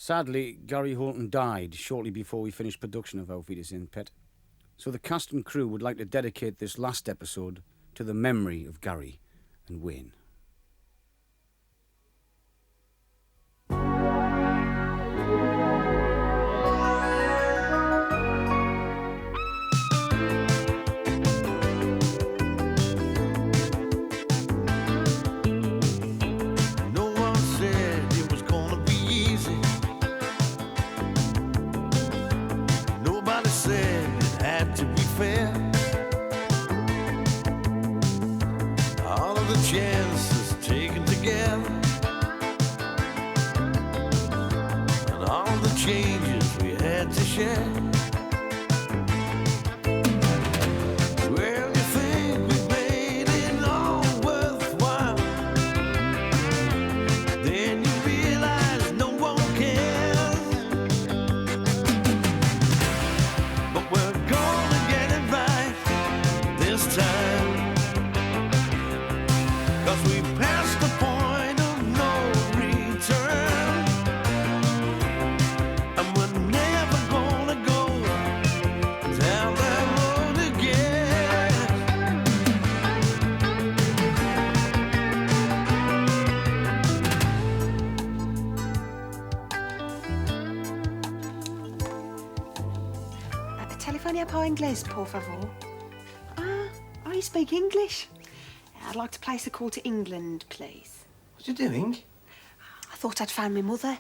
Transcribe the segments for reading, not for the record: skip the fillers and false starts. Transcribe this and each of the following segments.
Sadly, Gary Holton died shortly before we finished production of Auf Wiedersehen Pet. So the cast and crew would like to dedicate this last episode to the memory of Gary and Wayne. Chances taken together, and all the changes we had to share. Well, you think we made it all worthwhile, then you realize no one cares. But we're gonna get it right this time. We passed the point of no return, and we're never gonna go down that road again. Telefonia por inglés, por favor. I speak English. I'd like to place a call to England, please. What are you doing? I thought I'd found my mother.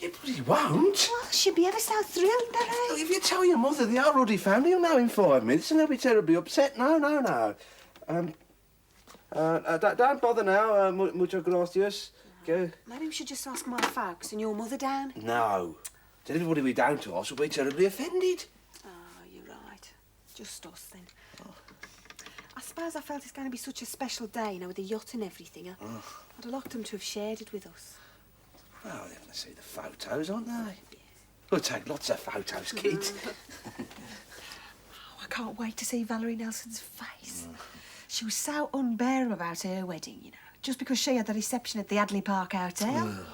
Yeah, but you won't. Well, she'd be ever so thrilled, Barry. Look, if you tell your mother they are already found, you'll know in 5 minutes and they'll be terribly upset. No. Don't bother now. Muchas gracias. Go. Maybe we should just ask my folks and your mother down. No. Tell everybody we're down to us will be terribly offended. Oh, you're right. Just us, then. I suppose I felt it's going to be such a special day, you know, with the yacht and everything. I'd have liked them to have shared it with us. Well, they're going to see the photos, aren't they? Yeah. We'll take lots of photos, kid. I can't wait to see Valerie Nelson's face. She was so unbearable about her wedding, you know, just because she had the reception at the Adley Park Hotel.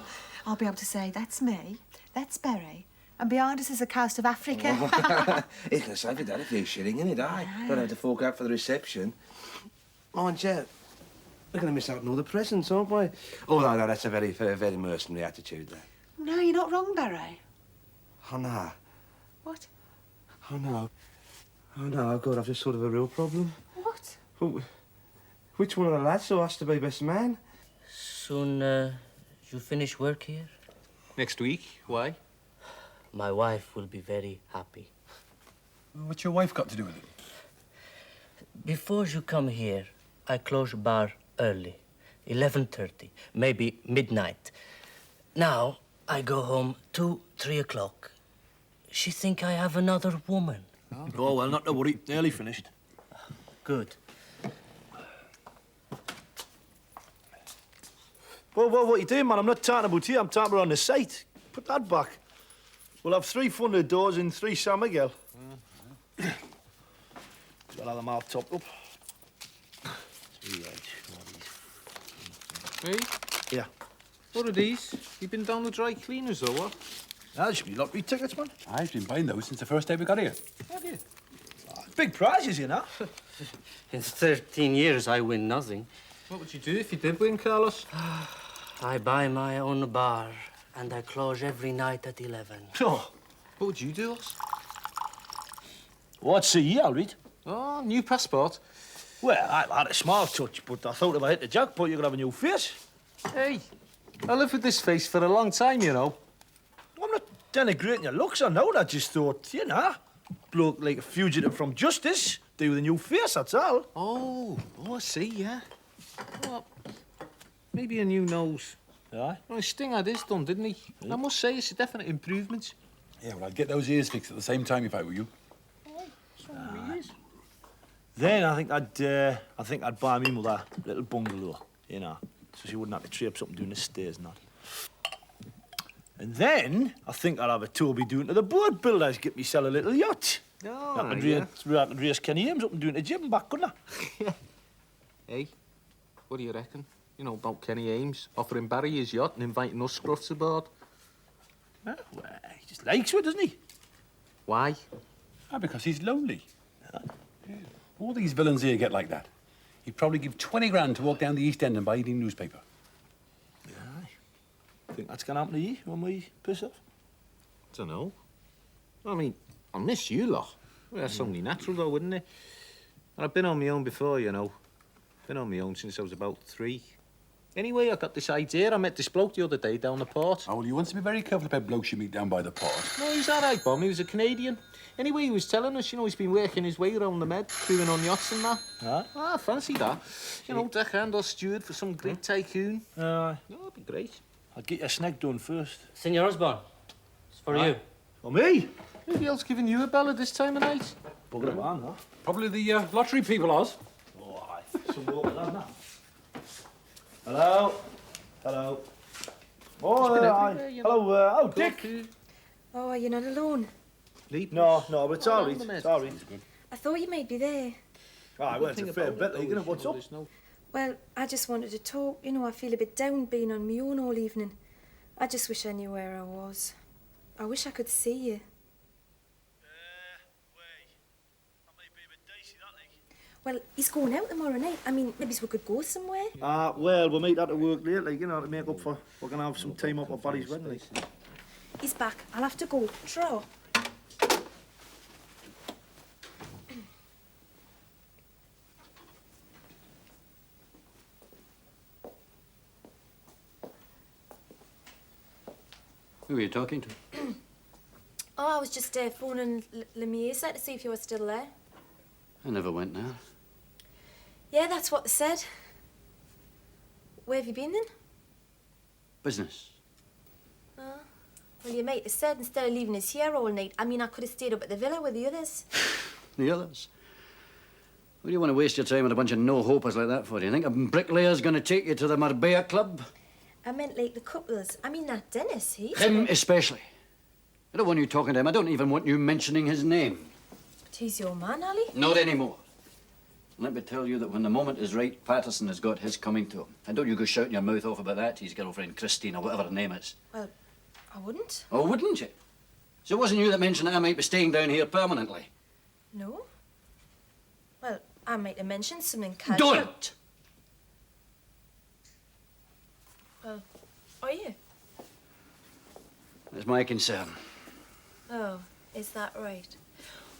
I'll be able to say, that's me, that's Berry, and behind us is the coast of Africa. He's going to save your dad a few shillings, isn't it, eh? Don't have to fork out for the reception. Mind you, we're going to miss out on all the presents, aren't we? Oh, no, that's a very, very mercenary attitude, that. No, you're not wrong, Barry. Oh, no. What? Oh, no. Oh, no, God, I've just thought of a real problem. What? Well, which one of the lads who has to be best man? Soon, you finish work here? Next week. Why? My wife will be very happy. What's your wife got to do with it? Before you come here, I close bar early, 11:30, maybe midnight. Now, I go home 2, 3 o'clock. She think I have another woman. Oh, well, not to worry. Nearly finished. Good. Well, what are you doing, man? I'm not talking about you. I'm talking about on the site. Put that back. We'll have 3 funded doors in 3 San Miguel. I'll have them all topped up. Hey? Yeah. What are these? You been down the dry cleaners or what? That should be lottery tickets, man. I've been buying those since the first day we got here. Have you? Big prizes, you know. In 13 years, I win nothing. What would you do if you did win, Carlos? I buy my own bar, and I close every night at 11. Oh. What would you do, Os? What's a year, I'll read? Oh, new passport. Well, I had a small touch, but I thought if I hit the jackpot, you could have a new face. Hey, I lived with this face for a long time, you know. I'm not denigrating your looks, I know. I just thought, you know, bloke like a fugitive from justice, do with a new face, that's all. Oh, I see, yeah. Well, maybe a new nose. Aye. Well, Sting had his done, didn't he? I must say, it's a definite improvement. Yeah, well, I'd get those ears fixed at the same time if I were you. Then I think I'd buy me mother a little bungalow, you know, so she wouldn't have to traipse up and doing the stairs and that. And then I think I'd have a Toby doing to the boat builders, get myself a little yacht. Oh, I could race Kenny Ames up and doing the gym and back, couldn't I? Hey, what do you reckon? You know about Kenny Ames offering Barry his yacht and inviting us scruffs aboard? Well, he just likes it, doesn't he? Why? Ah, because he's lonely. Yeah. All these villains here get like that. He'd probably give 20 grand to walk down the East End and buy evening newspaper. Yeah. Think that's going to happen to you when we piss off? Don't know. I mean, I miss you lot. Well, that's only natural, though, wouldn't it? And I've been on my own before, you know. Been on my own since I was about 3. Anyway, I got this idea. I met this bloke the other day down the port. Oh, well, you want to be very careful about blokes you meet down by the port. No, he's all right, Bum. He was a Canadian. Anyway, he was telling us, you know, he's been working his way around the Med, crewing on yachts and that. Aye. Ah, fancy that. You know, deckhand or steward for some great tycoon. Aye. No, that'd be great. I'll get your snack done first. Senor Osborne, it's for you. For me? Who else giving you a bell at this time of night? Bugger it on, huh? Probably the lottery people, Oz. Oh, aye. Some more than that. Hello? Hello? Oh, everywhere, you know. hello, oh, Dick. Oh, are you not alone? No, but it's all right. on the Med. It's all right. I thought you might be there. Aye, well, it's a fair bit, like, you know, what's up? Well, I just wanted to talk. You know, I feel a bit down being on my own all evening. I just wish I knew where I was. I wish I could see you. Well, he's going out tomorrow night. I mean, maybe we could go somewhere. Well, we might have to work late, like, you know, to make up for... We're going to have some time up at Barry's wedding, like. He's back. I'll have to go. Draw. Who are you talking to? Oh, I was just phoning Lemire to see if you were still there. I never went now. Yeah, that's what they said. Where have you been then? Business. Oh. Well, your mate has said instead of leaving us here all night, I mean, I could have stayed up at the villa with the others. The others? What do you want to waste your time with a bunch of no-hopers like that for? Do you think a bricklayer's going to take you to the Marbella Club? I meant like the couples. I mean, that Dennis, Him especially. I don't want you talking to him. I don't even want you mentioning his name. But he's your man, Ali. Not anymore. Let me tell you that when the moment is right, Patterson has got his coming to him. And don't you go shouting your mouth off about that to his girlfriend Christine or whatever her name is. Well, I wouldn't. Oh, wouldn't you? So it wasn't you that mentioned that I might be staying down here permanently? No. Well, I might have mentioned something casual. Don't! Well, are you? That's my concern. Oh, is that right?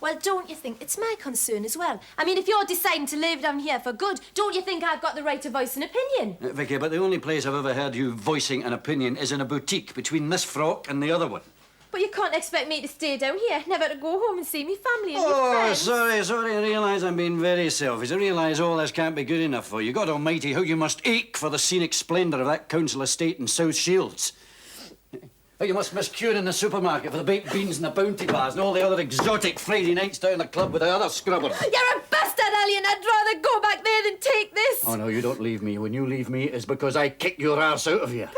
Well, don't you think it's my concern as well? I mean, if you're deciding to live down here for good, don't you think I've got the right to voice an opinion? Vicky, but the only place I've ever heard you voicing an opinion is in a boutique between this frock and the other one. But you can't expect me to stay down here, never to go home and see me family and me friends. Sorry, I realise I'm being very selfish. I realise all this can't be good enough for you. God almighty, how you must ache for the scenic splendour of that council estate in South Shields. How you must miss queuing in the supermarket for the baked beans and the bounty bars and all the other exotic Friday nights down the club with the other scrubbers. You're a bastard, Ali, and I'd rather go back there than take this. Oh, no, you don't leave me. When you leave me, it's because I kick your arse out of here.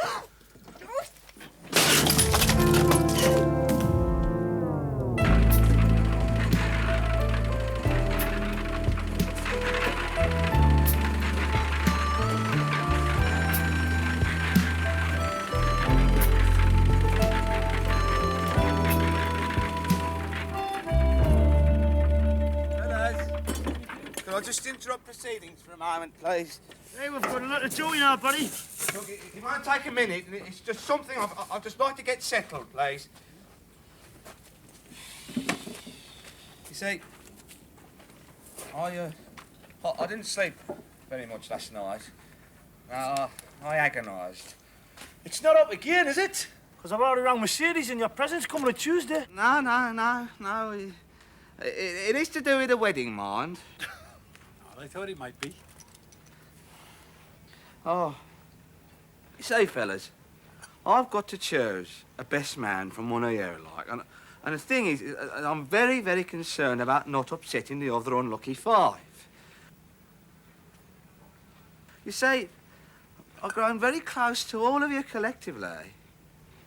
I'll just interrupt proceedings for a moment, please. Hey, we've got a lot to do, you know, buddy. Look, if you want to take a minute, it's just something I'd just like to get settled, please. You see, I didn't sleep very much last night. I agonised. It's not up again, is it? Because I've already rang Mercedes and your present's coming on Tuesday. No. It is to do with the wedding, mind. I thought it might be. Oh, you see, fellas, I've got to choose a best man from one of you, like, and the thing is, I'm very, very concerned about not upsetting the other unlucky 5. You see, I've grown very close to all of you collectively,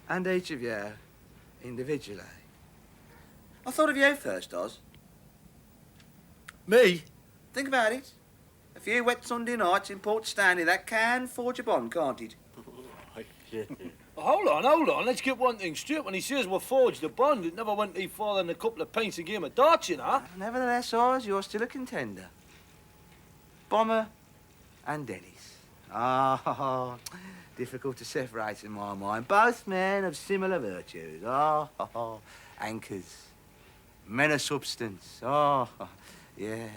and each of you individually. I thought of you first, Oz. Me? Think about it. A few wet Sunday nights in Port Stanley, that can forge a bond, can't it? Hold on. Let's get one thing straight. When he says we forged a bond, it never went any farther than a couple of pints a game of darts, you know. Nevertheless, Oz, you're still a contender. Bomber and Dennis. Ah, difficult to separate in my mind. Both men of similar virtues. Anchors. Men of substance. Yeah.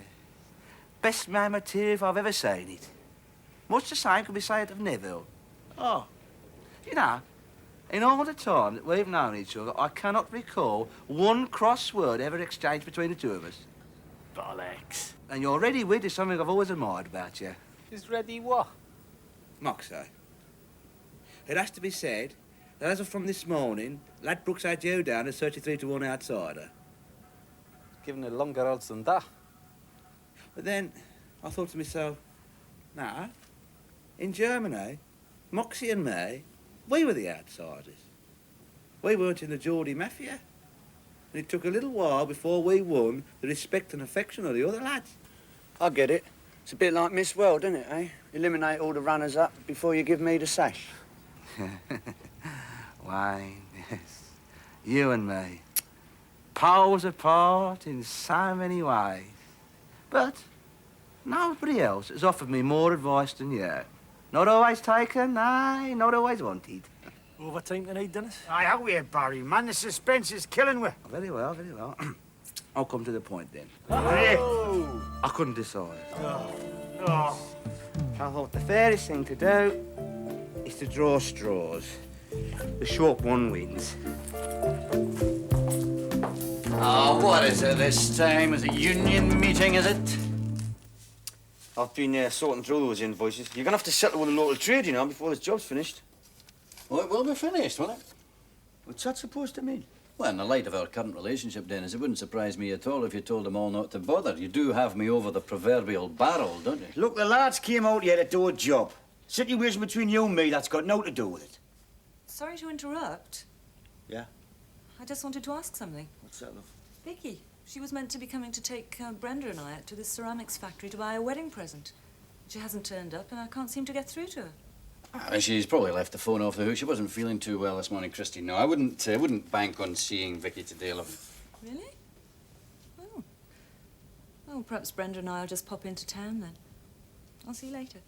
Best man material if I've ever seen it. Much the same could be said of Neville. You know, in all the time that we've known each other, I cannot recall one cross word ever exchanged between the two of us. Bollocks. And your ready wit is something I've always admired about you. Is ready what? Moxie. It has to be said that as of from this morning, Ladbrokes had you down as 33 to 1 outsider. Giving it longer odds than that. But then I thought to myself, nah, in Germany, Moxie and me, we were the outsiders. We weren't in the Geordie Mafia. And it took a little while before we won the respect and affection of the other lads. I get it. It's a bit like Miss World, isn't it, eh? Eliminate all the runners-up before you give me the sash. Wayne, yes. You and me. Poles apart in so many ways. But nobody else has offered me more advice than you. Not always taken, nay, not always wanted. Overtime tonight, Dennis? Aye, out here, Barry, man. The suspense is killing me. Very well, very well. I'll come to the point then. Oh. I couldn't decide. Oh. I thought the fairest thing to do is to draw straws. The short one wins. What is it this time? Is it union meeting, is it? I've been sorting through those invoices. You're going to have to settle with the local trade, you know, before this job's finished. Well, it will be finished, won't it? What's that supposed to mean? Well, in the light of our current relationship, Dennis, it wouldn't surprise me at all if you told them all not to bother. You do have me over the proverbial barrel, don't you? Look, the lads came out here to do a job. Situation between you and me, that's got nothing to do with it. Sorry to interrupt. Yeah? I just wanted to ask something. What's that, love? Vicky, she was meant to be coming to take Brenda and I out to the ceramics factory to buy a wedding present. She hasn't turned up, and I can't seem to get through to her. She's probably left the phone off the hook. She wasn't feeling too well this morning, Christine. No, I wouldn't bank on seeing Vicky today, love. Really? Oh. Oh, perhaps Brenda and I will just pop into town then. I'll see you later.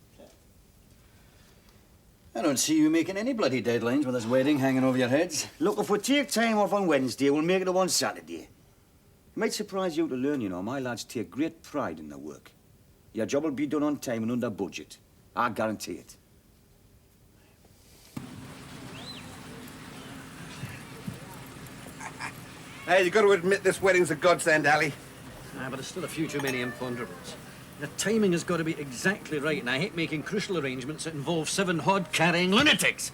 I don't see you making any bloody deadlines with this wedding hanging over your heads. Look, if we take time off on Wednesday, we'll make it up on Saturday. It might surprise you to learn, you know, my lads take great pride in their work. Your job will be done on time and under budget. I guarantee it. Hey, you got to admit this wedding's a godsend, Ali. But there's still a few too many imponderables. The timing has got to be exactly right, and I hate making crucial arrangements that involve 7 hod-carrying lunatics.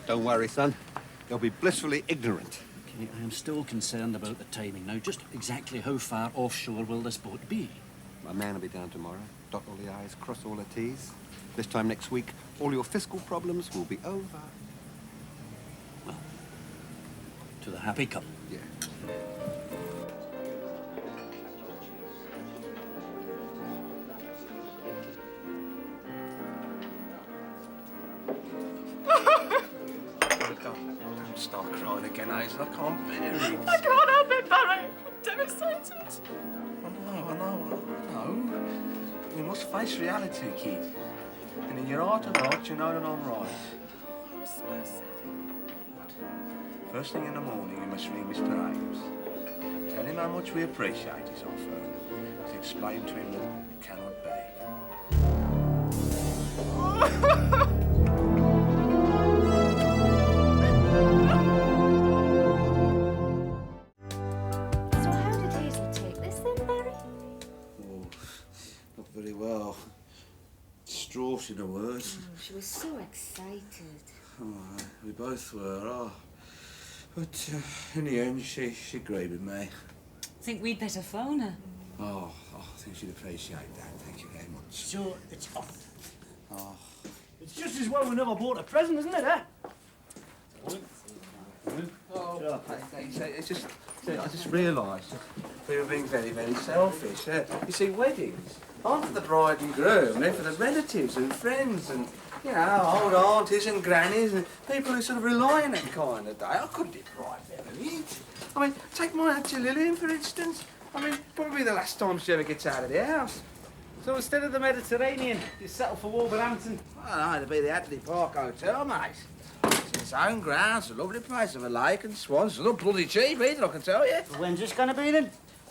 Don't worry, son. They'll be blissfully ignorant. Okay, I am still concerned about the timing. Now, just exactly how far offshore will this boat be? My man will be down tomorrow. Dot all the I's, cross all the T's. This time next week, all your fiscal problems will be over. Well, to the happy couple. Yeah. Don't start crying again, Hazel. I can't bear it. I can't help it, Barry. I'm devastated. I know. But we must face reality, kid. And in your heart of hearts, you know that I'm right. I was supposed to. First thing in the morning, you must ring Mr. Ames. Tell him how much we appreciate his offer. To explain to him that it cannot be. So how did Hazel take this then, Barry? Oh, not very well. Distraught, in a word. She was so excited. Oh, we both were. But in the end, she agreed with me. Think we'd better phone her. Oh, I think she'd appreciate that. Thank you very much. So, it's off. Oh. It's just as well we never bought a present, isn't it, eh? Oh, thanks. I just realised we were being very, very selfish. You see, weddings aren't for the bride and groom, they're for the relatives and friends and You know, old aunties and grannies and people who sort of rely on that kind of day. I couldn't deprive them of it. I mean, take my Auntie Lillian, for instance. I mean, probably the last time she ever gets out of the house. So instead of the Mediterranean, you settle for Wolverhampton? Well, no, it'd be the Adley Park Hotel, mate. It's its own grounds, a lovely place of a lake and swans. It's not bloody cheap either, I can tell you. When's this gonna be then?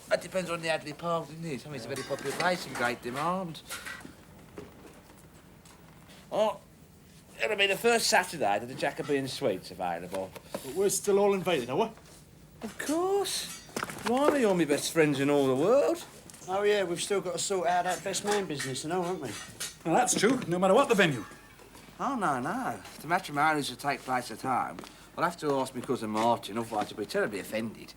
That depends on the Adley Park, doesn't it? I mean, it's a very popular place in great demand. Oh, it'll be the first Saturday that the Jacobean Suite's available. But we're still all invited, are we? Of course. Blimey, you're my best friends in all the world. Oh, yeah, we've still got to sort out that best man business, you know, haven't we? Well, that's true, no matter what the venue. Oh, no. If the matrimonies will take place at home, I'll have to ask my cousin Martin, otherwise he'll be terribly offended.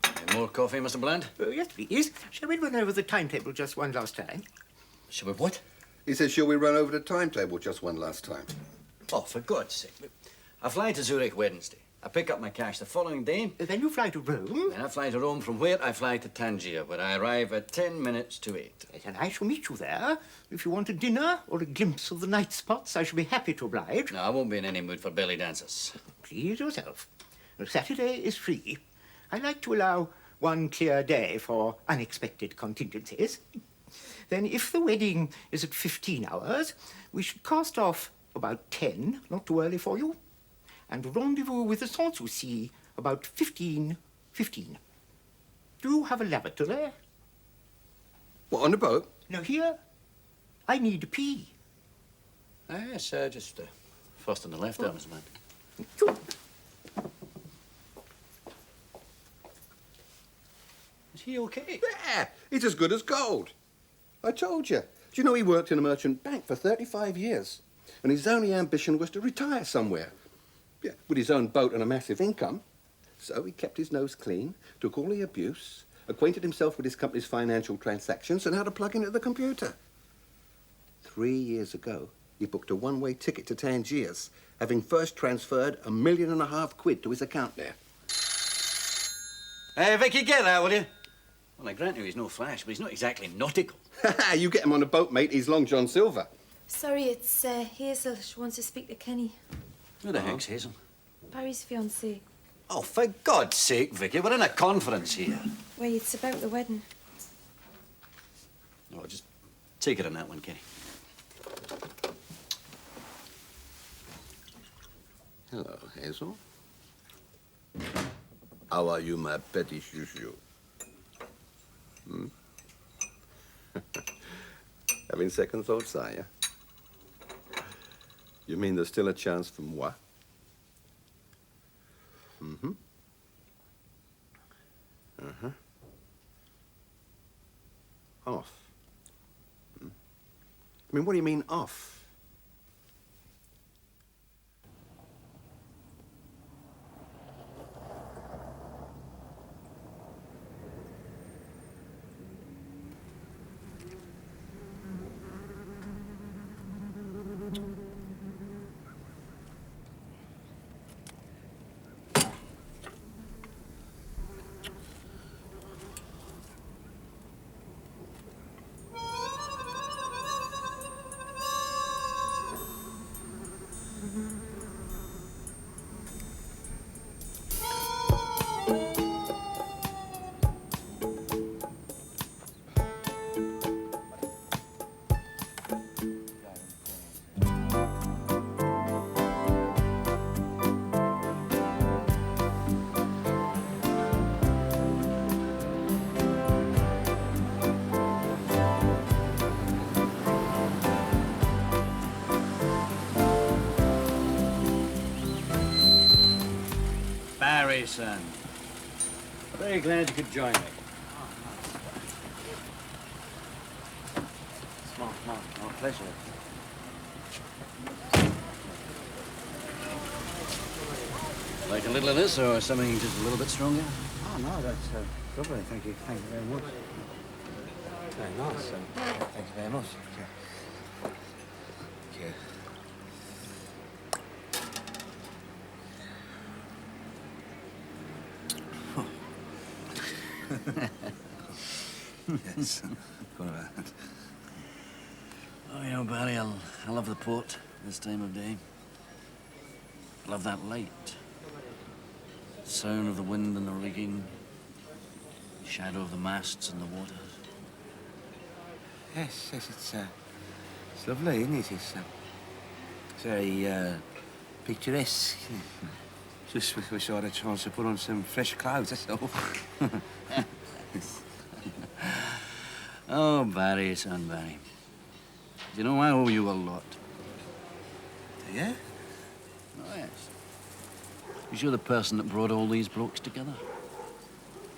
Any more coffee, Mr. Bland? Yes, please. Shall we run over the timetable just one last time? Shall we what? He says, shall we run over the timetable just one last time? Oh, for God's sake. I fly to Zurich Wednesday. I pick up my cash the following day. Then you fly to Rome? Then I fly to Rome, from where I fly to Tangier, where I arrive at 10 minutes to 8. Yes, and I shall meet you there. If you want a dinner or a glimpse of the night spots, I shall be happy to oblige. No, I won't be in any mood for belly dances. Please yourself. Saturday is free. I like to allow one clear day for unexpected contingencies. Then, if the wedding is at 15 hours, we should cast off about 10, not too early for you, and rendezvous with the Sanssouci about 15:15. Do you have a lavatory? What, on the boat? No, here. I need a pee. Yes, just first on the left there, Mr. Bland. Sure. Is he okay? Yeah, he's as good as gold. I told you. Do you know he worked in a merchant bank for 35 years? And his only ambition was to retire somewhere. Yeah, with his own boat and a massive income. So he kept his nose clean, took all the abuse, acquainted himself with his company's financial transactions and how to plug into the computer. 3 years ago, he booked a one-way ticket to Tangiers, having first transferred £1.5 million to his account there. Hey, Vicky, get that, will you? Well, I grant you he's no flash, but he's not exactly nautical. You get him on a boat, mate, he's Long John Silver. Sorry, it's Hazel. She wants to speak to Kenny. Who the heck's Hazel? Barry's fiancée. Oh, for God's sake, Vicky, we're in a conference here. Wait, it's about the wedding. Oh, just take it on that one, Kenny. Hello, Hazel. How are you, my petty chouchou? Hmm? Having second thoughts, are you? You mean there's still a chance for moi? Mm-hmm. Uh-huh. Off. Hmm? I mean, what do you mean, off? Barry, son. Very glad you could join me. Come on. Oh, pleasure. Like a little of this, or something just a little bit stronger? Oh, no, that's lovely. Thank you. Thank you very much. Very nice. Thank you very much. Thank you. Yes. What about that? Oh, you know, Barry, I love the port this time of day. I love that light. Sound of the wind in the rigging. Shadow of the masts in the waters. Yes, it's lovely, isn't it? It's very picturesque. Just wish I had a chance to put on some fresh clothes, that's all. Oh, Barry, son, Barry. You know, I owe you a lot. Do you? Oh, yes. Because you're the person that brought all these blokes together.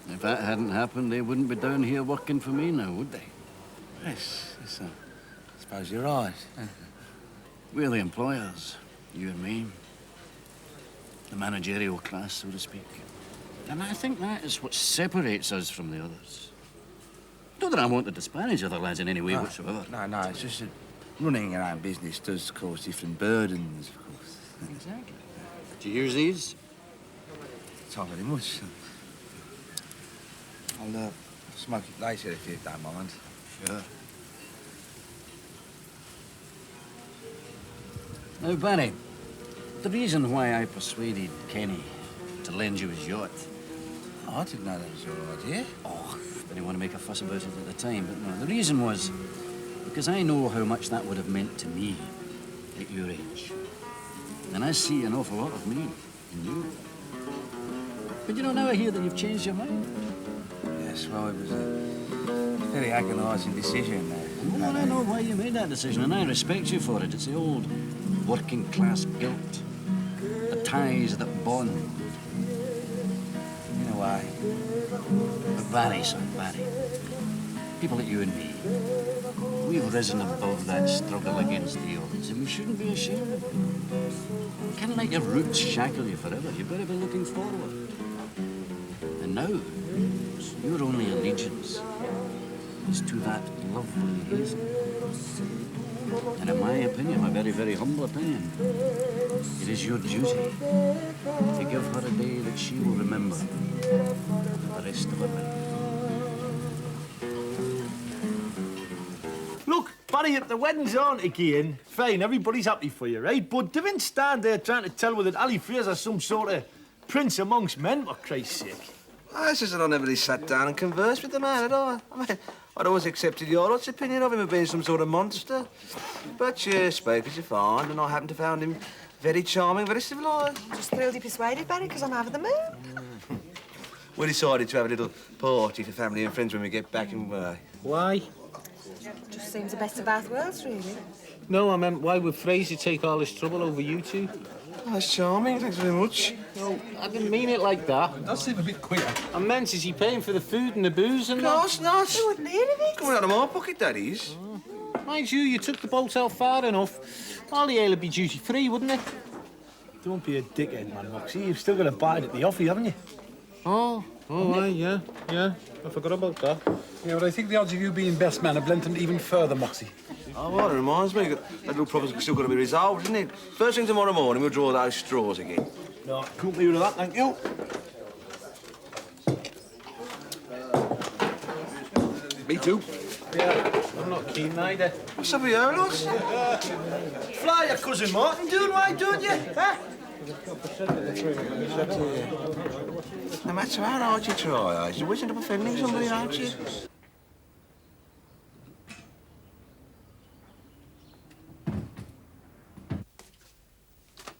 If that hadn't happened, they wouldn't be down here working for me now, would they? Yes, I suppose you're right. We're the employers, you and me. The managerial class, so to speak. And I think that is what separates us from the others. Not that I want to disparage other lads in any way whatsoever. No, it's just that running your own business does cause different burdens, of course. Exactly. Do you use these? Not very much. I'll smoke it later if you don't mind. Sure. Now, Barry, the reason why I persuaded Kenny to lend you his yacht... Oh, I didn't know that was your idea. Oh, I didn't want to make a fuss about it at the time, but no, the reason was because I know how much that would have meant to me at your age. And I see an awful lot of me in you. But you know, now I hear that you've changed your mind. Yes, well, it was a very agonising decision. Well, I know why you made that decision, and I respect you for it. It's the old working class guilt, the ties that bond. In a way. But Barry, son, Barry, people like you and me, we've risen above that struggle against the odds, and we shouldn't be ashamed of it. Can't let your roots shackle you forever. You've got to be looking forward. And now, your only allegiance is to that lovely Hazel. And in my opinion, my very, very humble opinion, it is your duty to give her a day that she will remember for the rest of her life. Look, Barry, the wedding's on again. Fine, everybody's happy for you, right? But don't stand there trying to tell me that Ali Fraser's some sort of prince amongst men, for Christ's sake. It's just that I never really sat down and conversed with the man at all. I mean, I'd always accepted your lot's opinion of him as being some sort of monster. But you spoke as you find, and I happen to found him very charming, very civilised. Just thrilled you persuaded, Barry, because I'm out of the mood. We decided to have a little party for family and friends when we get back in work. Why? Just seems the best of both worlds, really. No, I meant, why would Fraser take all this trouble over you two? Oh, that's charming, thanks very much. No, I didn't mean it like that. It does seem a bit queer. I meant, is he paying for the food and the booze and No, that? it's not. Who wouldn't hear of it? Coming out of my pocket, that is. Mind you took the boat out far enough. All the ale would be duty-free, wouldn't it? Don't be a dickhead, man, Moxie. You've still got to buy it at the offie, haven't you? Oh, right, yeah. I forgot about that. Yeah, but I think the odds of you being best man have lengthened even further, Moxie. Oh, well, it reminds me, that little problem's still got to be resolved, isn't it? First thing tomorrow morning, we'll draw those straws again. No, couldn't leave with that, thank you. Me too. Yeah, I'm not keen either. What's up with you, lads? Fly your cousin Martin, doing right, don't you? Huh? No matter how hard you try, you always end up offending somebody, aren't you?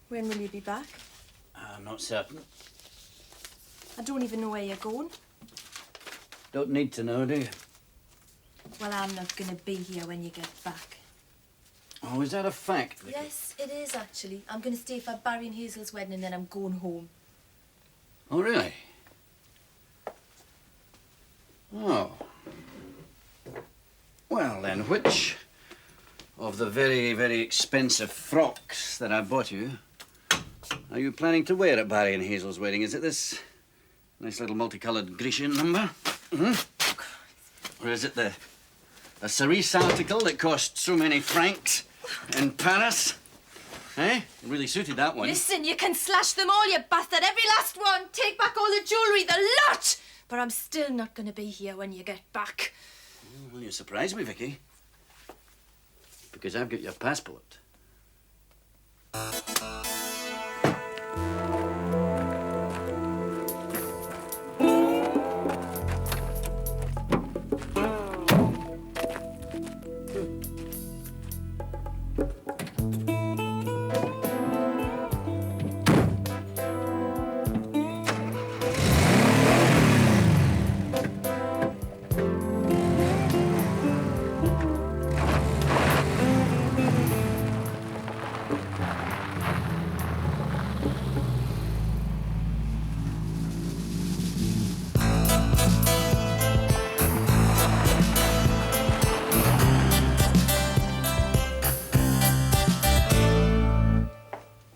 When will you be back? I'm not certain. I don't even know where you're going. Don't need to know, do you? Well, I'm not going to be here when you get back. Oh, is that a fact? Yes, it is, actually. I'm going to stay for Barry and Hazel's wedding and then I'm going home. Oh, really? Oh. Well, then, which of the very, very expensive frocks that I bought you are you planning to wear at Barry and Hazel's wedding? Is it this nice little multicoloured Grecian number? Or is it the cerise article that cost so many francs in Paris? Eh? It really suited that one. Listen, you can slash them all, you bastard. Every last one. Take back all the jewellery, the lot. But I'm still not going to be here when you get back. Well, you surprise me, Vicky. Because I've got your passport.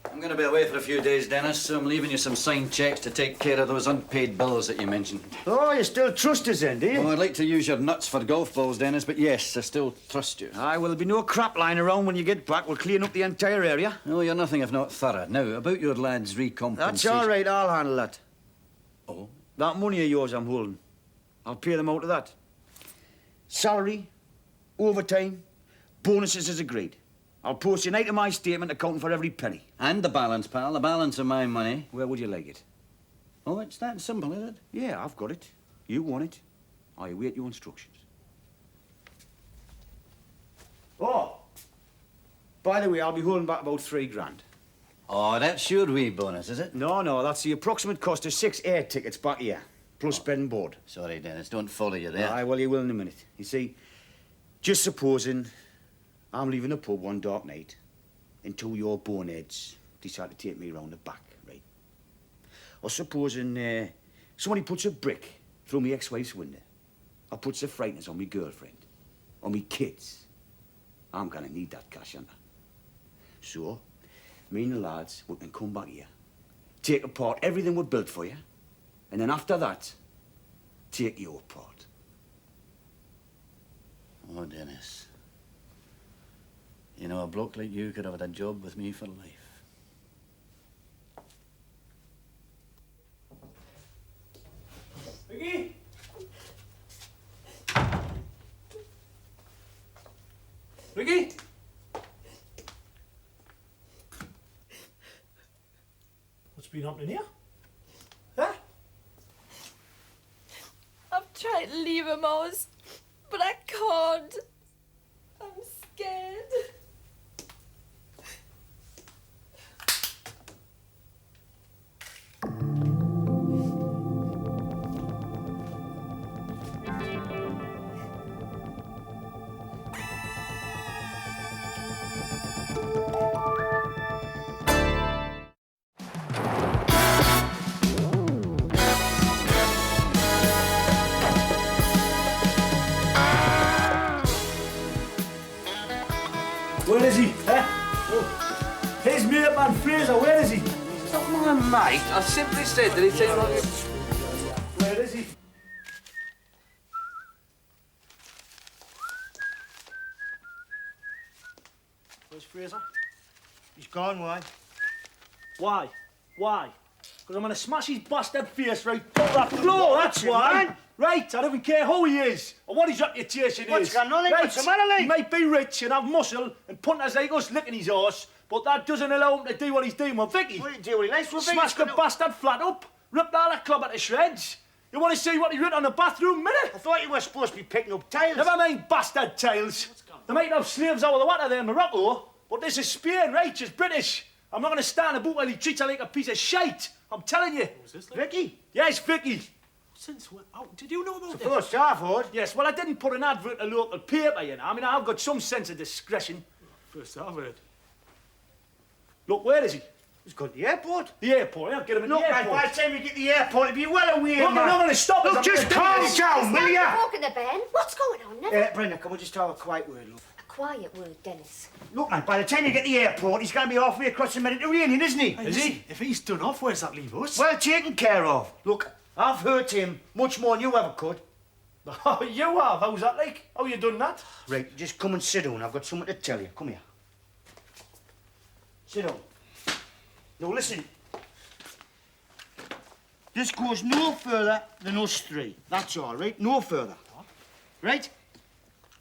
I'm going to be away for a few days, Dennis, so I'm leaving you some signed cheques to take care of those unpaid bills that you mentioned. Oh, you still trust us then, do you? Oh, I'd like to use your nuts for golf balls, Dennis, but yes, I still trust you. Aye, well, there'll be no crap lying around when you get back. We'll clean up the entire area. No, you're nothing if not thorough. Now, about your lad's recompensation... That's all right, I'll handle that. Oh? That money of yours I'm holding, I'll pay them out of that. Salary, overtime, bonuses as agreed. I'll post you an itemized statement accounting for every penny. And the balance, pal, the balance of my money. Where would you like it? Oh, it's that simple, is it? Yeah, I've got it. You want it. I await your instructions. Oh! By the way, I'll be holding back about £3 grand. Oh, that's your wee bonus, is it? No, that's the approximate cost of 6 air tickets back here, plus bed and board. Sorry, Dennis, don't follow you there. Aye, well, you will in a minute. You see, just supposing I'm leaving the pub one dark night and two of your boneheads decide to take me round the back, right? Or supposing somebody puts a brick through me ex-wife's window, or puts the frighteners on me girlfriend, or me kids. I'm gonna need that cash, aren't I? So, me and the lads, we can come back here, take apart everything we've built for you, and then after that, take your part. Oh, Dennis. You know, a bloke like you could have had a job with me for life. Vicky? Vicky? What's been happening here? Huh? I've tried to leave him, Oz, but I can't. I'm scared. Where is he? Huh? Oh. His mate, man, Fraser, where is he? It's not my mate. I simply said that he seemed like... Where is he? Where's Fraser? He's gone, why? Why? Why? Because I'm gonna smash his bastard face right through that floor, that's it, why. man. Right, I don't care who he is or what his reputation What's is. going on, like? Right, What's the matter, like? he might be rich and have muscle and punters like us licking his arse, but that doesn't allow him to do what he's doing with Vicky. What do you do with it? Smash the bastard flat up, ripped all the club into shreds. You want to see what he wrote on the bathroom mirror? I thought you were supposed to be picking up tiles. Never mind bastard tiles. They might have slaves over the water there in Morocco, but this is Spain, right? It's British. I'm not going to stand about while he treats her like a piece of shite. I'm telling you. Who's this, like? Vicky? Yes, Vicky. Since when? Oh, did you know about this? First half, Horde. Yes, well, I didn't put an advert in a local paper, you know. I mean, I've got some sense of discretion. First I've heard. Look, where is he? He's gone to the airport. The airport, I'll get him in Look, the man, airport. by the time you get to the airport, he'll be well away, Look, man. I'm not going to stop us. Look, just calm down, will ya? Walking the Ben. What's going on, Never? Brenda, come on, just have a quiet word, look. A quiet word, Dennis. Look, man, by the time you get to the airport, he's going to be halfway across the Mediterranean, isn't he? Is he? If he's done off, where's that leave us? Well taken care of. Look, I've hurt him much more than you ever could. Oh, you have? How's that like? How you done that? Right, just come and sit down. I've got something to tell you. Come here. Sit down. Now, listen. This goes no further than us three. That's all, right? No further. Right?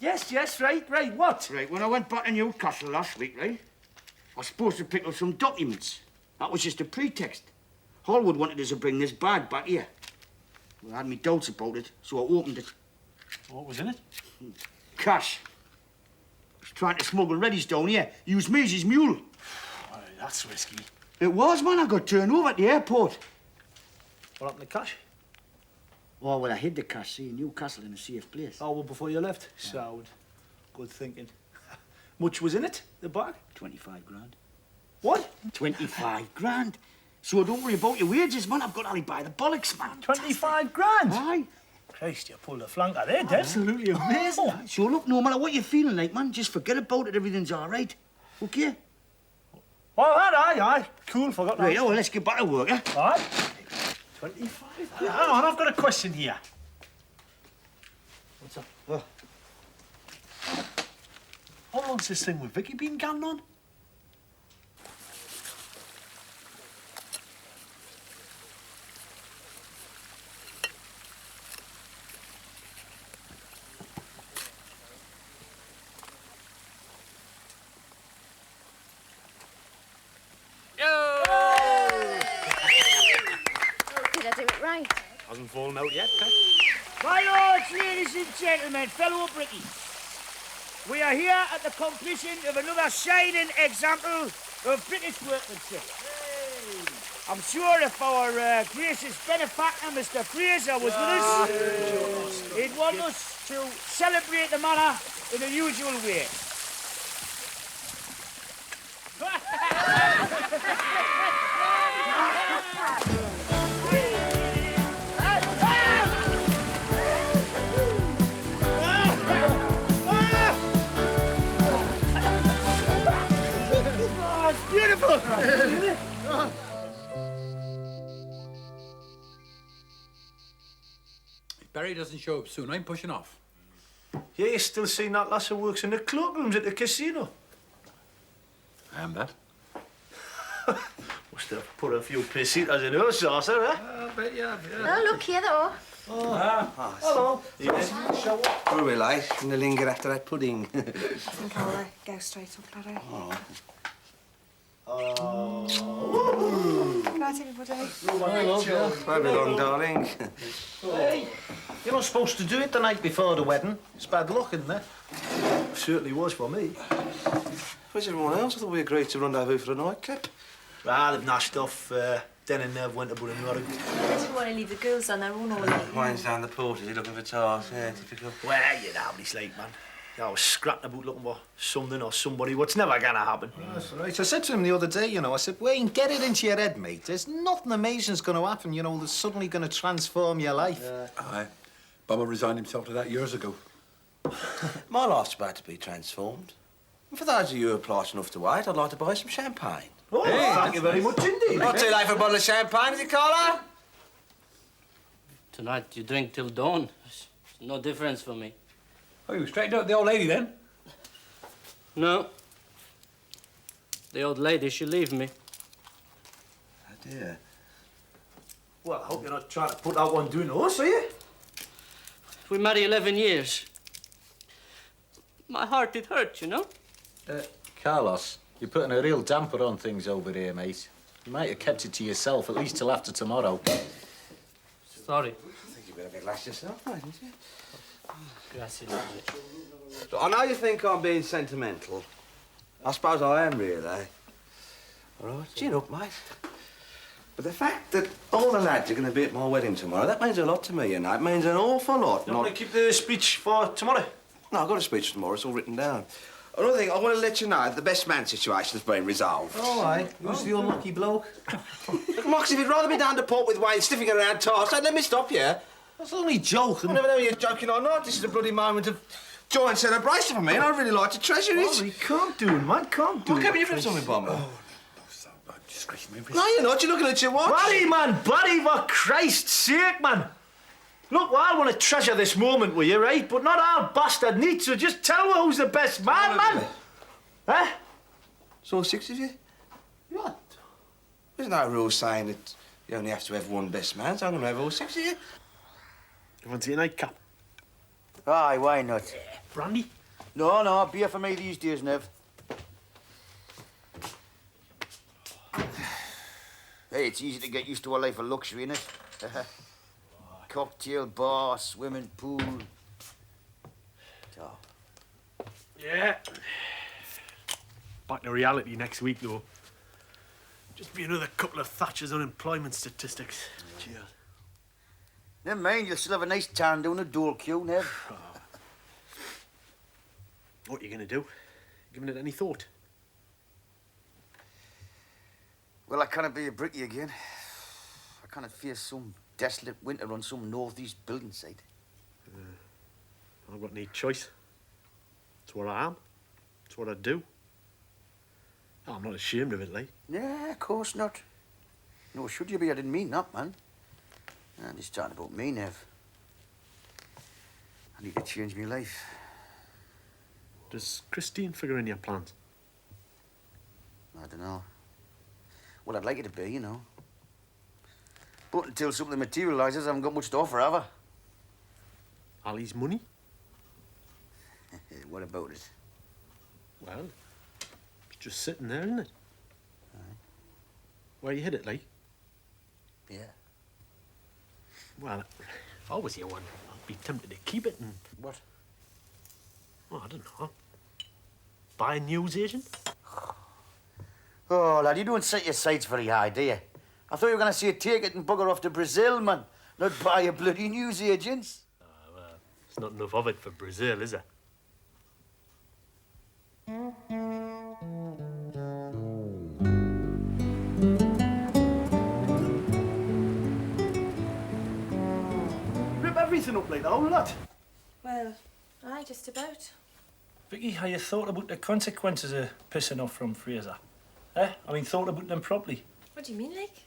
Yes, right, what? Right, when I went back to Newcastle last week, right, I was supposed to pick up some documents. That was just a pretext. Hallwood wanted us to bring this bag back here. Well, I had me doubts about it, so I opened it. What was in it? Cash. I was trying to smuggle Reddy's down here. Use me as his mule. Oh, that's risky. It was, man. I got turned over at the airport. What happened to cash? Oh, well, I hid the cash, see, in Newcastle in a safe place. Oh, well, before you left? Yeah. Sound. Good thinking. Much was in it, the bag? 25 grand. What? 25 grand. So don't worry about your wages, man. I've got Ali by the bollocks, man. 25 grand? Aye. Christ, you pulled a flanker there, Dad. Absolutely amazing. Oh. So look, no matter what you're feeling like, man, just forget about it. Everything's all right. Okay? All right, aye. Cool, forgot that. Right, oh, well, let's get back to work, eh? All right. 25 grand. Hang on, I've got a question here. What's up? Oh. How long's this thing with Vicky been going on? Did I do it right? Hasn't fallen out yet, Pet. My lords, ladies and gentlemen, fellow Brickies, we are here at the completion of another shining example of British workmanship. I'm sure if our gracious benefactor, Mr. Fraser, was with us, he'd want us to celebrate the manor in the usual way. Beautiful! If Barry doesn't show up soon, I'm pushing off. Yeah, you still seen that lass who works in the cloakrooms at the casino? I am that. Must have put a few pesitas in her saucer, eh? I bet you have, Oh, look here, though. Oh, hello. Yes. Show up. Where are we late? Gonna linger after that pudding. I think I'll go straight up, Larry. Good night, everybody. Won't be long, darling. Hey, you're not supposed to do it the night before the wedding. It's bad luck, isn't it? Certainly was for me. Where's everyone else? I thought we agreed to rendezvous for a nightcap. Ah, they've noshed off. Den and Nev went to Buddenrod. I didn't want to leave the girls on their own all night. Mine's down the port, is he looking for tars? Yeah, typical. Well, you know what it's like, man. I was scrapping about looking for something or somebody. What's never gonna happen. That's right. I said to him the other day, you know, I said, Wayne, get it into your head, mate. There's nothing amazing's going to happen, you know, that's suddenly going to transform your life. Aye. Bubba resigned himself to that years ago. My life's about to be transformed. And for those of you who are price enough to wait, I'd like to buy some champagne. Oh, thank you very much indeed. Not too late for a bottle of champagne, is it, Carla? Tonight you drink till dawn. It's no difference for me. Oh, you straightened out the old lady then? No. The old lady, she leave me. Oh, dear. Well, I hope you're not trying to put that one doing us, are you? We married 11 years. My heart, it hurt, you know? Carlos, you're putting a real damper on things over here, mate. You might have kept it to yourself, at least till after tomorrow. Sorry. I think you better relax yourself, mate, didn't you? Gracias. So I know you think I'm being sentimental. I suppose I am, really. All right, Chin up, mate. But the fact that all the lads are going to be at my wedding tomorrow, that means a lot to me, you know. It means an awful lot. You want to keep the speech for tomorrow? No, I've got a speech tomorrow. It's all written down. Another thing, I want to let you know that the best man situation's been resolved. Oh, aye. Who's the unlucky bloke? Look, Mox, if you'd rather be down the port with Wayne sniffing around tasks, don't let me stop you. That's only joking. I never know if you're joking or not. This is a bloody moment of joy and celebration for me, and I'd really like to treasure it. Oh, you can't do it, man. Can't do it. What can you for something, Bomber? Oh, no, so disgrace me. No, you're not. You're looking at your watch. Barry, man. Barry, for Christ's sake, man. Look, well, I want to treasure this moment with you, right? But not our bastard needs, so just tell her who's the best man, man. Huh? So 6 of you? What? There's no rule saying that you only have to have one best man, so I'm going to have all 6 of you. You want to see a nightcap? Aye, why not? Brandy? No, beer for me these days, Nev. Hey, it's easy to get used to a life of luxury, innit? Cocktail bar, swimming pool. Oh. Yeah. Back to reality next week, though. Just be another couple of Thatcher's unemployment statistics. Cheers. Never mind, you'll still have a nice tan down the dole queue, Nev. What are you going to do? Giving it any thought? Well, I can't be a brickie again. I can't face some desolate winter on some northeast building site. I've got any choice. It's what I am. It's what I do. I'm not ashamed of it, like. Yeah, of course not. No, should you be? I didn't mean that, man. I'm just talking about me, Nev. I need to change my life. Does Christine figure in your plans? I don't know. Well, I'd like it to be, you know. But until something materialises, I haven't got much to offer, have I? Ali's money? What about it? Well, it's just sitting there, isn't it? Aye. Where you hid it, like? Yeah. Well, if I was you one, I'd be tempted to keep it and... What? Oh, I don't know. Buy a news agent? Oh, lad, you don't set your sights very high, do you? I thought you were going to say take it and bugger off to Brazil, man. Not buy a bloody news agents. Well, there's not enough of it for Brazil, is there? Rip everything up like that, whole lot. Well, aye, just about. Vicky, have you thought about the consequences of pissing off from Fraser? Eh? I mean, thought about them properly. What do you mean, like?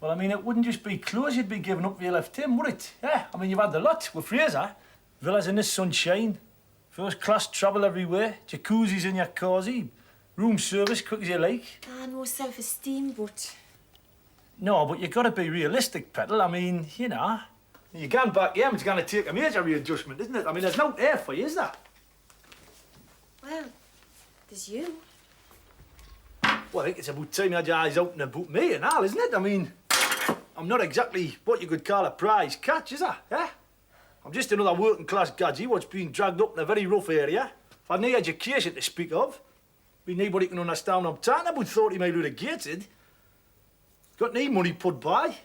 Well, I mean, it wouldn't just be clothes you'd be giving up if you left him, would it? Yeah, I mean, you've had the lot with Fraser. Villas in the sunshine, first-class travel everywhere, jacuzzis in your cosy, room service, quick as you like. Ah, no self-esteem, but... No, but you got to be realistic, Petal. I mean, you know, you can't back him. It's going to take a major readjustment, isn't it? I mean, there's no air for you, is there? Well, there's you. Well, I think it's about time you had your eyes open about me and all, isn't it? I mean, I'm not exactly what you could call a prize catch, is I? Yeah? I'm just another working-class gadgy what's being dragged up in a very rough area. If I had no education to speak of, be nobody can understand what I'm talking about 30 mile out of gated. Got no money put by.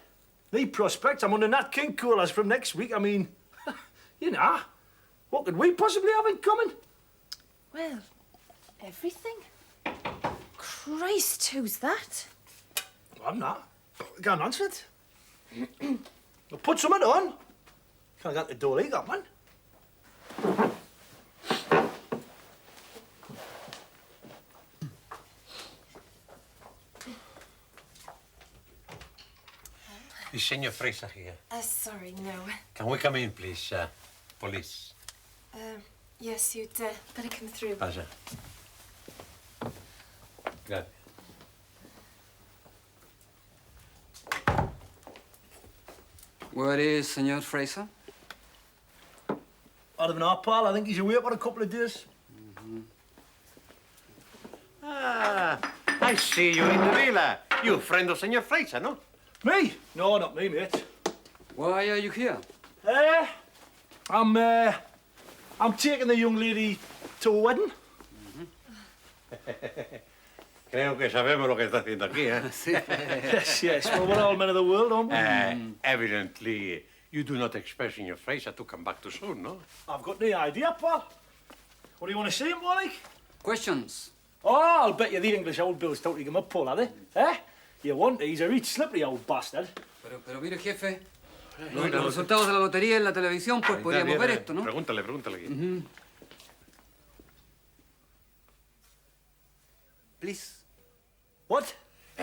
No prospects. I'm on the Nat King callers from next week. I mean, you know, what could we possibly have in common? Well, everything. Christ, who's that? I'm not. Go on, answer it. Well, put something on. Can't get the door like that, man. Is Senor Fraser here? Sorry, no. Can we come in, please, police? Yes, you'd better come through. Pasa. Gracias. Where is Senor Fraser? I don't know, pal. I think he's away for a couple of days. Ah, I see you in the villa. You a friend of Senor Fraser, no? Me? No, not me, mate. Why are you here? I'm taking the young lady to a wedding. Creo que sabemos lo que está haciendo aquí, eh? Yes, yes. Well, we're all men of the world, aren't we? Evidently, you do not expect Senor Fraser to come back too soon, no? I've got no idea, pal. What do you want to see him, more like? Questions? Oh, I'll bet you the English old bills totally give him a pull, are they? Eh? You want it? He's a rich, slippery old bastard. Pero mire, jefe, los resultados de la lotería en la televisión, pues podríamos ver esto, ¿no? Pregúntale aquí. Please. What?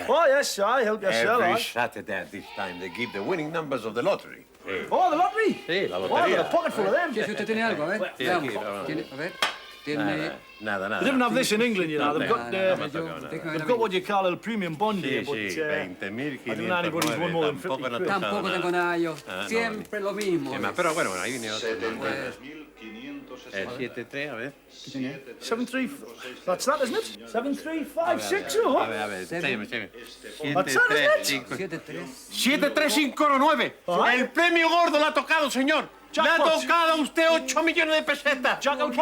Oh, yes, I help yourself. Every Saturday at this time, they give the winning numbers of the lottery. Oh, the lottery? Sí, la Oh, I've lotería. got a pocket full of them. Jefe, usted tiene algo, a ver. Sí, Veamos. aquí, no. Tiene, a ver. Tiene... Nada. They didn't have this in England, you know. They've got, Déjame they've got what you call a premium bond here, Sí, but sí, I don't know anybody's won more than 50 quid. Tampoco tengo nada yo. Siempre lo mismo. Pero bueno, ahí viene otro. 73.500 7-3, a ver. 7-3. That's that, isn't it? 7-3-5-6. Oh. A ver, séñame. That's that, isn't it? 7359. El premio gordo le ha tocado, señor. Le ha tocado a usted 8 millones de pesetas. Jackpot.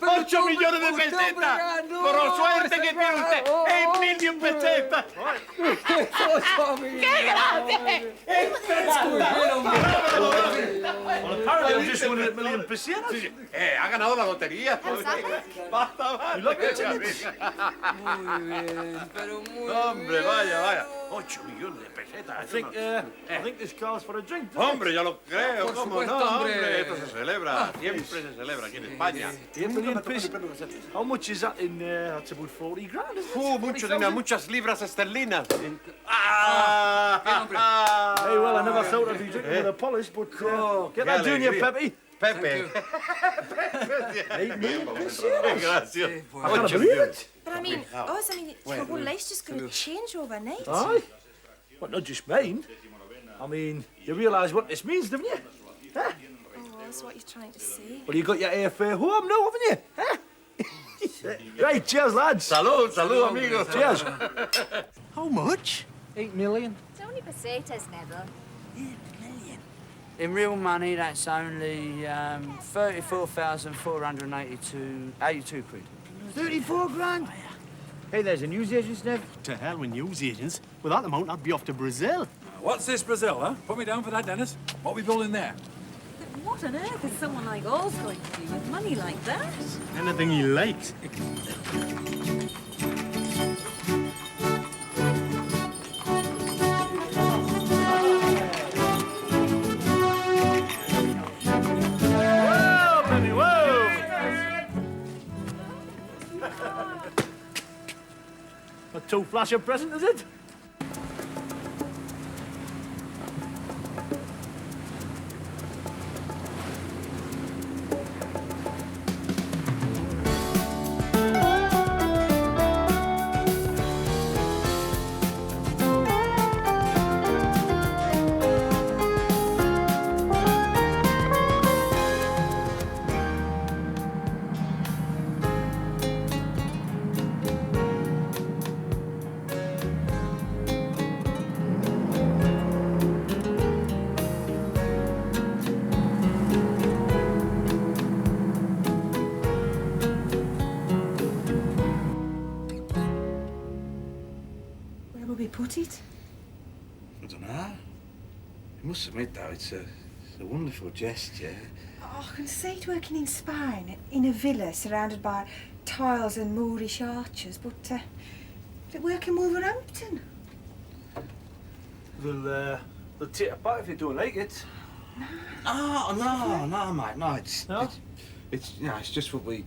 8 millones de pesetas. Por suerte que tiene usted. ¡1 millón de pesetas! ¡Qué grande! Well, apparently I've just won 1 million pesetas. Ha ganado la lotería. Basta, You look at it. Muy bien, pero muy Hombre, vaya. 8 millones de pesetas. I think this calls for a drink. Hombre, yo lo creo. Por ¿Cómo supuesto, no, hombre. Esto se celebra. Siempre se celebra aquí en España. 8 million pesetas. How much is that in that's about 40 grand, isn't it? Mucho dinero, muchas libras esterlinas. Hey, well, I never thought I'd be drinking with a polish, but get that junior, Pepe. Pepe. 8 million pesetas. Gracias. I can't believe it. But I mean, your whole life's just going to change overnight. Aye. Well, not just mine. I mean, you realise what this means, don't you? Huh? Oh, that's what you're trying to say. Well, you got your airfare home now, haven't you? Huh? Right, cheers, lads. Salud, amigos. Cheers. How much? 8 million. It's only pesetas, Neville. In real money, that's only 34,482 quid. 34 grand? Hey, there's a newsagent, Nev. To hell with newsagents. With that amount, I'd be off to Brazil. What's this, Brazil, huh? Put me down for that, Dennis. What we building there? But what on earth is someone like All's going to do with money like that? Anything he likes. Whoa, baby, whoa! Not too flash a present, is it? Where will we put it? I don't know. I must admit, though, it's a wonderful gesture. Oh, I can see it working in Spain, in a villa surrounded by tiles and Moorish arches, but will it work in Wolverhampton? They'll take it back if you don't like it. No, mate, no. It's just what we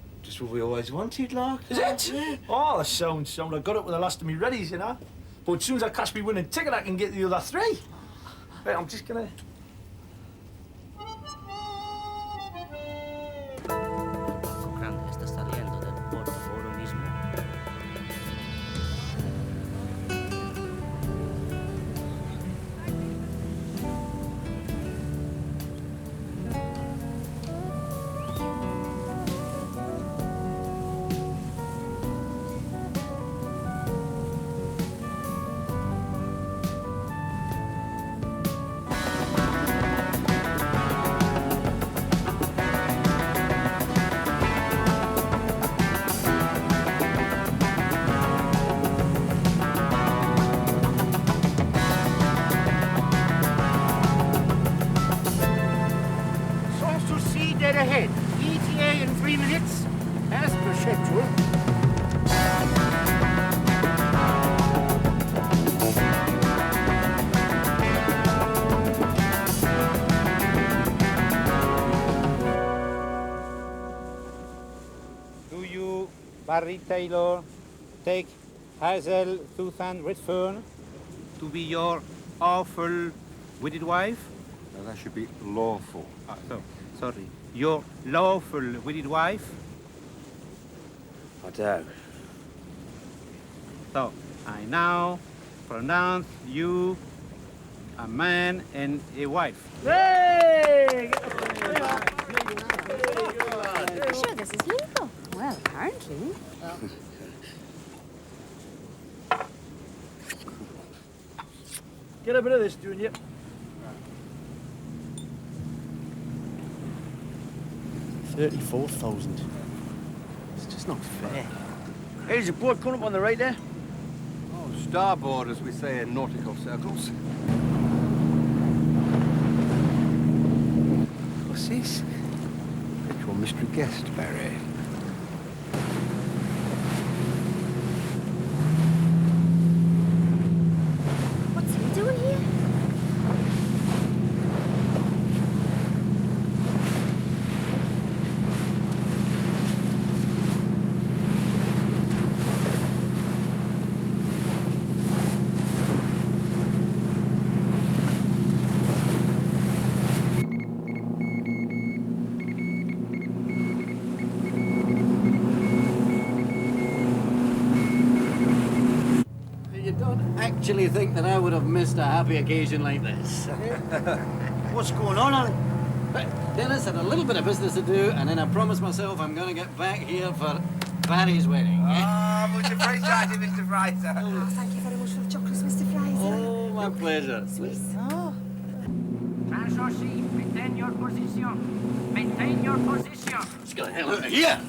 always wanted, like. Is it? Yeah. Oh, that sounds. I got it with the last of me readies, you know. But as soon as I cash me winning ticket, I can get the other 3. Right, I'm just gonna. Grande está saliendo del puerto ahora mismo. Source to sea dead ahead. ETA in 3 minutes, as per schedule. Do you, Barry Taylor, take Hazel Susan Redfern to be your awful wedded wife? No, that should be lawful. Sorry, your lawful wedded wife? I do. So, I now pronounce you a man and a wife. Hey! Sure, this is legal. Well, apparently. Get a bit of this, doing you. $34,000. It's just not fair. Here's a boat coming up on the right there. Oh, starboard, as we say in nautical circles. What's this? Ritual mystery guest, Barry. What's he doing here? You don't actually think that I would have missed a happy occasion like this. What's going on, Alan? But Dennis had a little bit of business to do, and then I promised myself I'm going to get back here for Barry's wedding. Ah, much appreciated, Mr. Fraser. Oh, thank you very much for the chocolates, Mr. Fraser. Oh, my pleasure. Oh. Transoshi, maintain your position. Maintain your position. Let's get the hell out of here.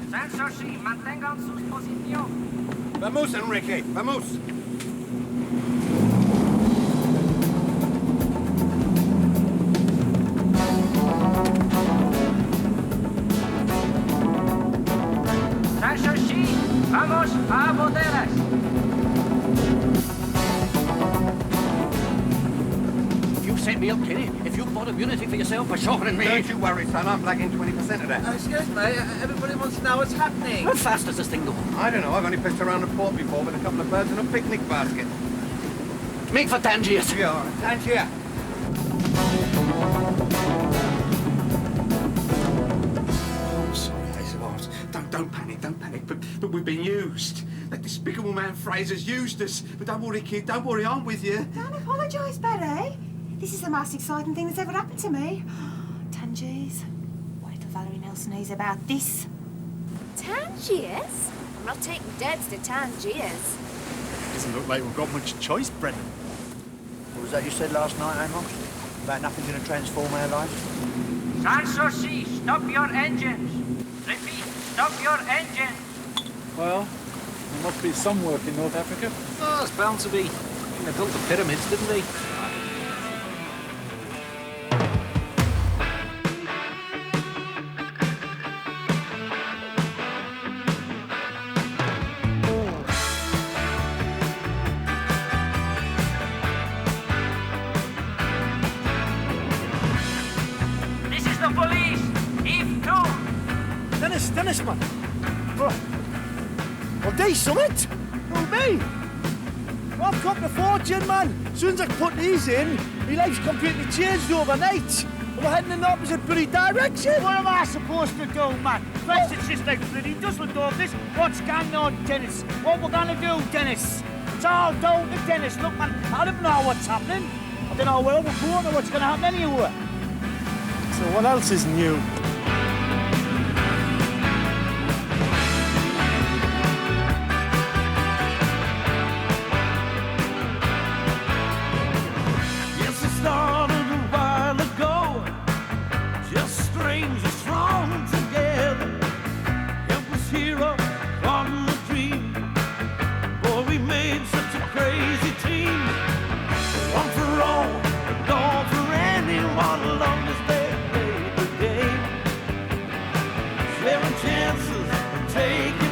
Transoshi, mantengan sus posición. Vamos, Enrique, vamos. Transoshi, vamos a bodegas. If you set me up, Kenny, if you bought immunity for yourself by shopping me... Don't you worry, son, I'm blagging 20% of that. Excuse me, everybody wants to know what's happening. How fast does this thing go? I don't know, I've only fished around the port before with a couple of birds in a picnic basket. Make for Tangiers. Yeah, all right. Tangier. I'm sorry, Hazel. Don't panic. But we've been used. That despicable man Fraser's used us. But don't worry, kid, don't worry, I'm with you. Don't apologise, Barry. This is the most exciting thing that's ever happened to me. Tangiers. Wait till Valerie Nelson hears about this. Tangiers? I'm not taking deads to Tangiers. Doesn't look like we've got much choice, Brendan. What was that you said last night, Amos? About nothing's going to transform our lives? Transoshi, stop your engines. Repeat, stop your engines. Well, there must be some work in North Africa. Oh, it's bound to be. I mean, they built the pyramids, didn't they? This is the police. Eve 2. Dennis, man. Well, they summit. Who, me? Well, I've copped a fortune, man. As soon as I put these in, my life's completely changed overnight. We're heading in the opposite bloody direction. What am I supposed to do, man? First it's just like bloody Dusseldorf. This, what's going on, Dennis? What we're gonna do, Dennis? It's all down to Dennis. Look, man, I don't know what's happening. I don't know where we're going or what's gonna happen anywhere. So what else is new? Yes, it started a while ago. Just strangers thrown together. It was hero from a dream. Boy, we made such a crazy team. One for all, and all for anyone, long as they played the game. Sharing chances and taking